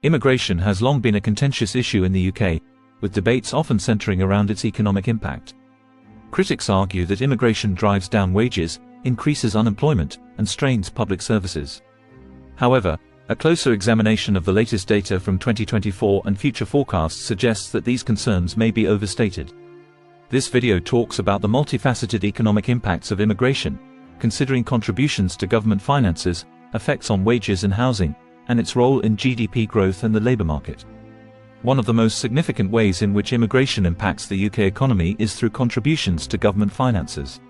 Immigration has long been a contentious issue in the UK, with debates often centering around its economic impact. Critics argue that immigration drives down wages, increases unemployment, and strains public services. However, a closer examination of the latest data from 2024 and future forecasts suggests that these concerns may be overstated. This video talks about the multifaceted economic impacts of immigration, considering contributions to government finances, effects on wages and housing, and its role in GDP growth and the labour market. One of the most significant ways in which immigration impacts the UK economy is through contributions to government finances.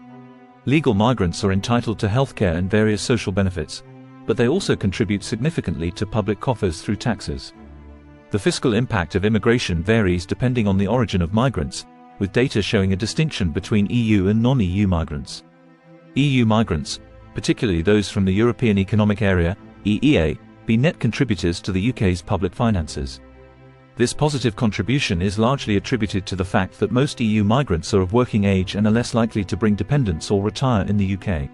Legal migrants are entitled to healthcare and various social benefits, but they also contribute significantly to public coffers through taxes. The fiscal impact of immigration varies depending on the origin of migrants, with data showing a distinction between EU and non-EU migrants. EU migrants, particularly those from the European Economic Area, EEA, be net contributors to the UK's public finances. This positive contribution is largely attributed to the fact that most EU migrants are of working age and are less likely to bring dependents or retire in the UK.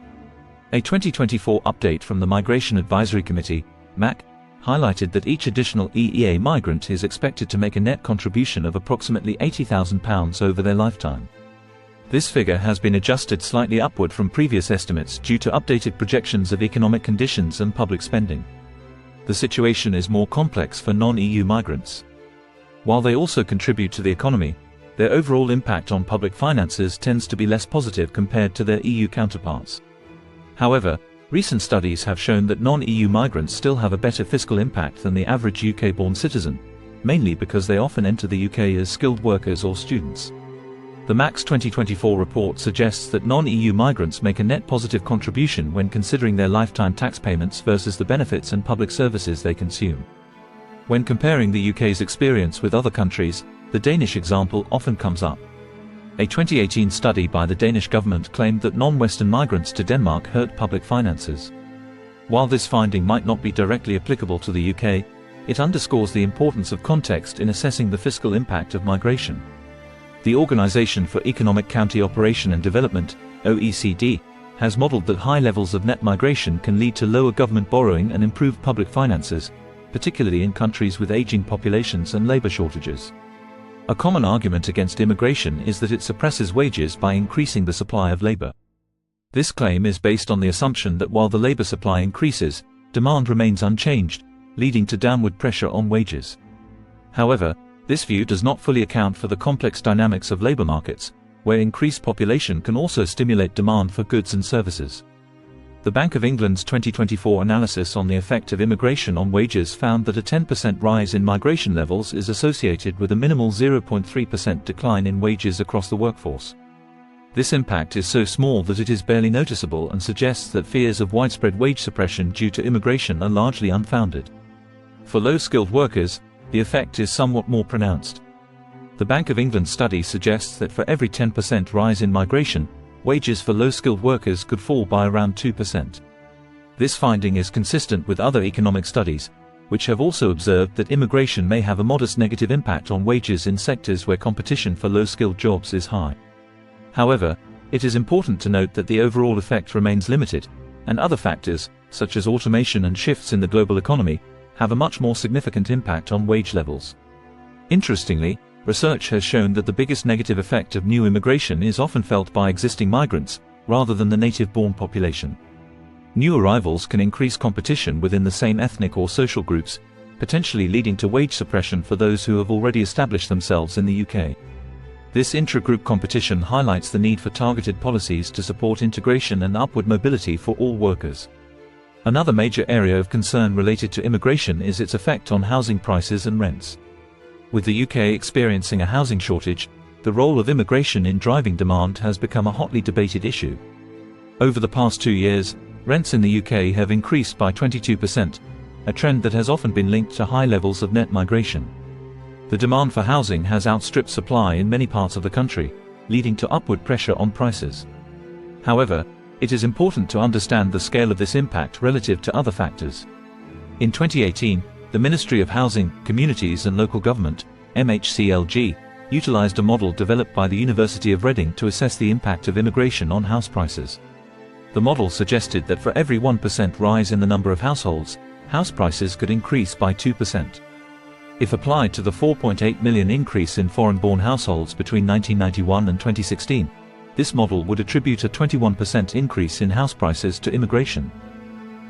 A 2024 update from the Migration Advisory Committee, MAC, highlighted that each additional EEA migrant is expected to make a net contribution of approximately £80,000 over their lifetime. This figure has been adjusted slightly upward from previous estimates due to updated projections of economic conditions and public spending. The situation is more complex for non-EU migrants. While they also contribute to the economy, their overall impact on public finances tends to be less positive compared to their EU counterparts. However, recent studies have shown that non-EU migrants still have a better fiscal impact than the average UK-born citizen, mainly because they often enter the UK as skilled workers or students. The MAC's 2024 report suggests that non-EU migrants make a net positive contribution when considering their lifetime tax payments versus the benefits and public services they consume. When comparing the UK's experience with other countries, the Danish example often comes up. A 2018 study by the Danish government claimed that non-Western migrants to Denmark hurt public finances. While this finding might not be directly applicable to the UK, it underscores the importance of context in assessing the fiscal impact of migration. The Organisation for Economic County Operation and Development, OECD, has modelled that high levels of net migration can lead to lower government borrowing and improved public finances, particularly in countries with ageing populations and labour shortages. A common argument against immigration is that it suppresses wages by increasing the supply of labour. This claim is based on the assumption that while the labour supply increases, demand remains unchanged, leading to downward pressure on wages. However, this view does not fully account for the complex dynamics of labour markets, where increased population can also stimulate demand for goods and services. The Bank of England's 2024 analysis on the effect of immigration on wages found that a 10% rise in migration levels is associated with a minimal 0.3% decline in wages across the workforce. This impact is so small that it is barely noticeable and suggests that fears of widespread wage suppression due to immigration are largely unfounded. For low-skilled workers, the effect is somewhat more pronounced. The Bank of England study suggests that for every 10% rise in migration, wages for low-skilled workers could fall by around 2%. This finding is consistent with other economic studies, which have also observed that immigration may have a modest negative impact on wages in sectors where competition for low-skilled jobs is high. However, it is important to note that the overall effect remains limited, and other factors, such as automation and shifts in the global economy, have a much more significant impact on wage levels. Interestingly, research has shown that the biggest negative effect of new immigration is often felt by existing migrants, rather than the native-born population. New arrivals can increase competition within the same ethnic or social groups, potentially leading to wage suppression for those who have already established themselves in the UK. This intra-group competition highlights the need for targeted policies to support integration and upward mobility for all workers. Another major area of concern related to immigration is its effect on housing prices and rents. With the UK experiencing a housing shortage, the role of immigration in driving demand has become a hotly debated issue. Over the past 2 years, rents in the UK have increased by 22%, a trend that has often been linked to high levels of net migration. The demand for housing has outstripped supply in many parts of the country, leading to upward pressure on prices. However, it is important to understand the scale of this impact relative to other factors. In 2018, the Ministry of Housing, Communities and Local Government, MHCLG, utilised a model developed by the University of Reading to assess the impact of immigration on house prices. The model suggested that for every 1% rise in the number of households, house prices could increase by 2%. If applied to the 4.8 million increase in foreign-born households between 1991 and 2016, this model would attribute a 21% increase in house prices to immigration.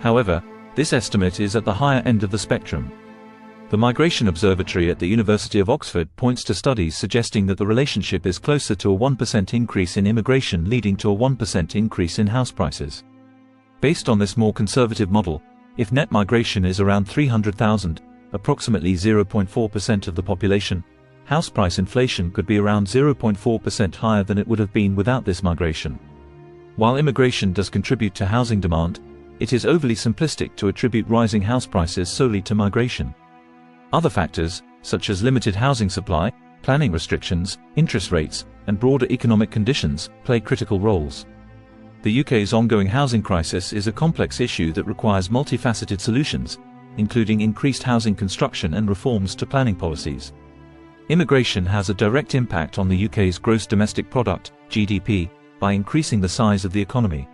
However, this estimate is at the higher end of the spectrum. The Migration Observatory at the University of Oxford points to studies suggesting that the relationship is closer to a 1% increase in immigration leading to a 1% increase in house prices. Based on this more conservative model, if net migration is around 300,000, approximately 0.4% of the population, house price inflation could be around 0.4% higher than it would have been without this migration. While immigration does contribute to housing demand, it is overly simplistic to attribute rising house prices solely to migration. Other factors, such as limited housing supply, planning restrictions, interest rates, and broader economic conditions, play critical roles. The UK's ongoing housing crisis is a complex issue that requires multifaceted solutions, including increased housing construction and reforms to planning policies. Immigration has a direct impact on the UK's gross domestic product, GDP, by increasing the size of the economy.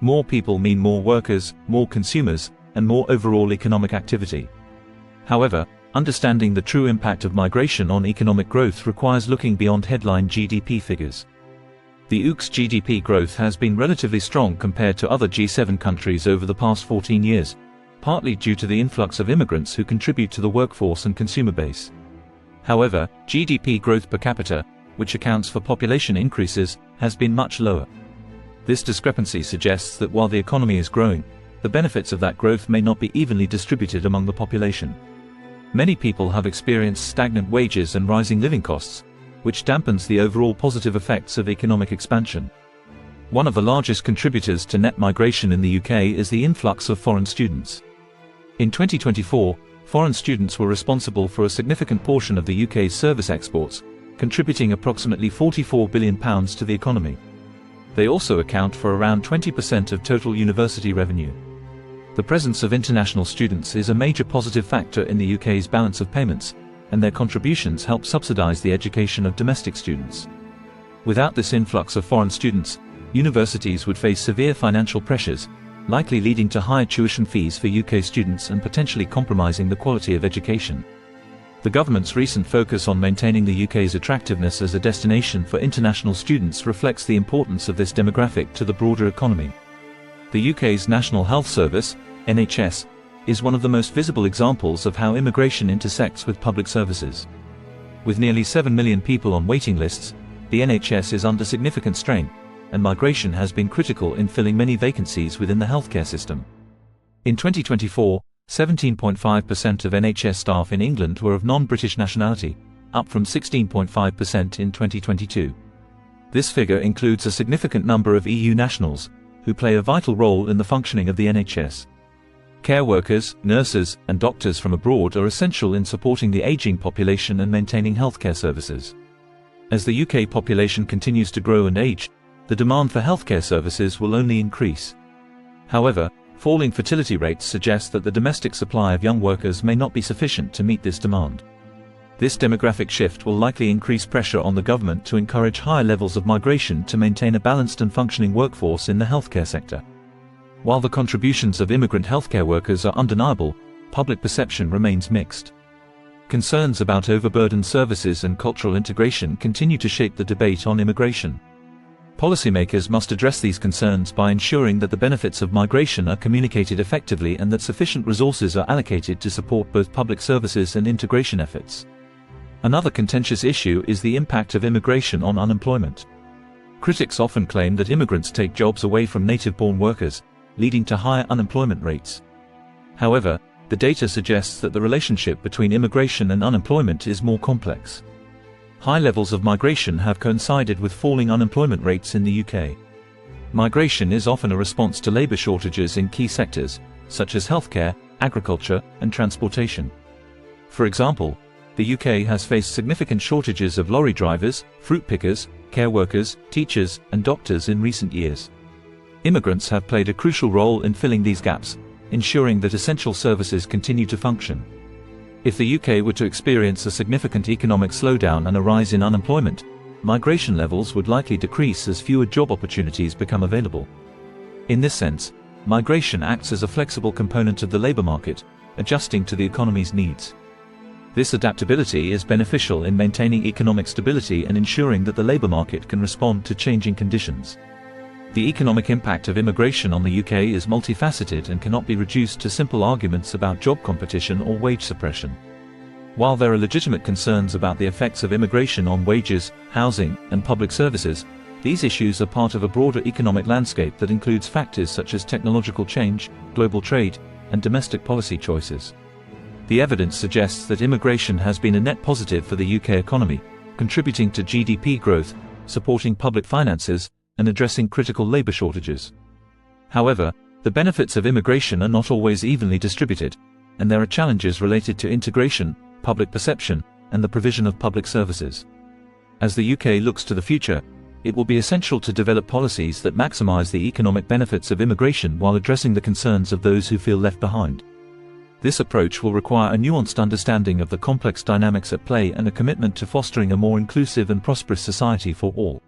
More people mean more workers, more consumers, and more overall economic activity. However, understanding the true impact of migration on economic growth requires looking beyond headline GDP figures. The UK's GDP growth has been relatively strong compared to other G7 countries over the past 14 years, partly due to the influx of immigrants who contribute to the workforce and consumer base. However, GDP growth per capita, which accounts for population increases, has been much lower. This discrepancy suggests that while the economy is growing, the benefits of that growth may not be evenly distributed among the population. Many people have experienced stagnant wages and rising living costs, which dampens the overall positive effects of economic expansion. One of the largest contributors to net migration in the UK is the influx of foreign students. In 2024, foreign students were responsible for a significant portion of the UK's service exports, contributing approximately £44 billion to the economy. They also account for around 20% of total university revenue. The presence of international students is a major positive factor in the UK's balance of payments, and their contributions help subsidise the education of domestic students. Without this influx of foreign students, universities would face severe financial pressures, likely leading to higher tuition fees for UK students and potentially compromising the quality of education. The government's recent focus on maintaining the UK's attractiveness as a destination for international students reflects the importance of this demographic to the broader economy. The UK's National Health Service, NHS, is one of the most visible examples of how immigration intersects with public services. With nearly 7 million people on waiting lists, the NHS is under significant strain, and migration has been critical in filling many vacancies within the healthcare system. In 2024, 17.5% of NHS staff in England were of non-British nationality, up from 16.5% in 2022. This figure includes a significant number of EU nationals, who play a vital role in the functioning of the NHS. Care workers, nurses, and doctors from abroad are essential in supporting the aging population and maintaining healthcare services. As the UK population continues to grow and age, the demand for healthcare services will only increase. However, falling fertility rates suggest that the domestic supply of young workers may not be sufficient to meet this demand. This demographic shift will likely increase pressure on the government to encourage higher levels of migration to maintain a balanced and functioning workforce in the healthcare sector. While the contributions of immigrant healthcare workers are undeniable, public perception remains mixed. Concerns about overburdened services and cultural integration continue to shape the debate on immigration. Policymakers must address these concerns by ensuring that the benefits of migration are communicated effectively and that sufficient resources are allocated to support both public services and integration efforts. Another contentious issue is the impact of immigration on unemployment. Critics often claim that immigrants take jobs away from native-born workers, leading to higher unemployment rates. However, the data suggests that the relationship between immigration and unemployment is more complex. High levels of migration have coincided with falling unemployment rates in the UK. Migration is often a response to labour shortages in key sectors, such as healthcare, agriculture, and transportation. For example, the UK has faced significant shortages of lorry drivers, fruit pickers, care workers, teachers, and doctors in recent years. Immigrants have played a crucial role in filling these gaps, ensuring that essential services continue to function. If the UK were to experience a significant economic slowdown and a rise in unemployment, migration levels would likely decrease as fewer job opportunities become available. In this sense, migration acts as a flexible component of the labour market, adjusting to the economy's needs. This adaptability is beneficial in maintaining economic stability and ensuring that the labor market can respond to changing conditions. The economic impact of immigration on the UK is multifaceted and cannot be reduced to simple arguments about job competition or wage suppression. While there are legitimate concerns about the effects of immigration on wages, housing, and public services, these issues are part of a broader economic landscape that includes factors such as technological change, global trade, and domestic policy choices. The evidence suggests that immigration has been a net positive for the UK economy, contributing to GDP growth, supporting public finances, and addressing critical labour shortages. However, the benefits of immigration are not always evenly distributed, and there are challenges related to integration, public perception, and the provision of public services. As the UK looks to the future, it will be essential to develop policies that maximise the economic benefits of immigration while addressing the concerns of those who feel left behind. This approach will require a nuanced understanding of the complex dynamics at play and a commitment to fostering a more inclusive and prosperous society for all.